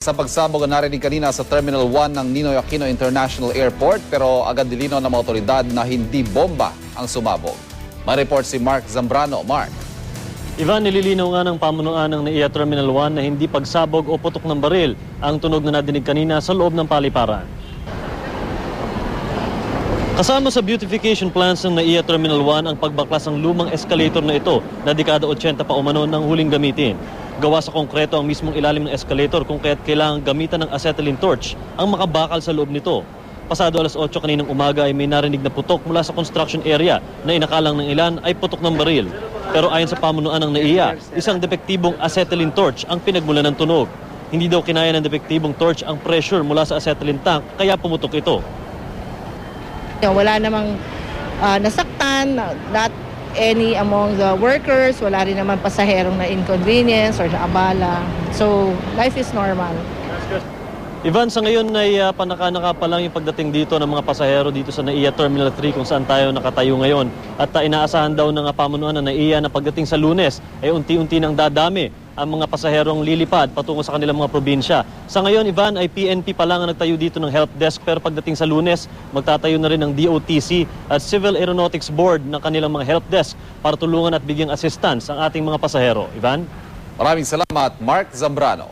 Sa pagsabog na narinig kanina sa Terminal 1 ng Ninoy Aquino International Airport pero agad nilinaw ng mga otoridad na hindi bomba ang sumabog. Ma-report si Mark Zambrano. Mark. Ivan, nililinaw nga ng pamunuan ng NAIA Terminal 1 na hindi pagsabog o putok ng baril ang tunog na nadinig kanina sa loob ng paliparan. Kasama sa beautification plans ng NAIA Terminal 1 ang pagbaklas ng lumang escalator na ito na dekada 80 pa umano ng huling gamitin. Gawa sa konkreto ang mismong ilalim ng escalator kung kaya't kailangang gamitan ng acetylene torch ang makabakal sa loob nito. Pasado alas 8 kaninang umaga ay may narinig na putok mula sa construction area na inakalang ng ilan ay putok ng baril. Pero ayon sa pamunuan ng NAIA, isang depektibong acetylene torch ang pinagmulan ng tunog. Hindi daw kinaya ng depektibong torch ang pressure mula sa acetylene tank kaya pumutok ito. Wala namang nasaktan, not any among the workers, wala rin naman pasaherong na inconvenience or na abala. So, life is normal. Ivan, sa ngayon ay panaka-naka pa lang yung pagdating dito ng mga pasahero dito sa NAIA Terminal 3 kung saan tayo nakatayo ngayon. At inaasahan daw ng pamunuan ng NAIA na pagdating sa Lunes ay unti-unti nang dadami ang mga pasaherong lilipad patungo sa kanilang mga probinsya. Sa ngayon, Ivan, ay PNP pa lang ang nagtayo dito ng help desk pero pagdating sa Lunes, magtatayo na rin ng DOTC at Civil Aeronautics Board ng kanilang mga help desk para tulungan at bigyang assistance ang ating mga pasahero. Ivan? Maraming salamat, Mark Zambrano.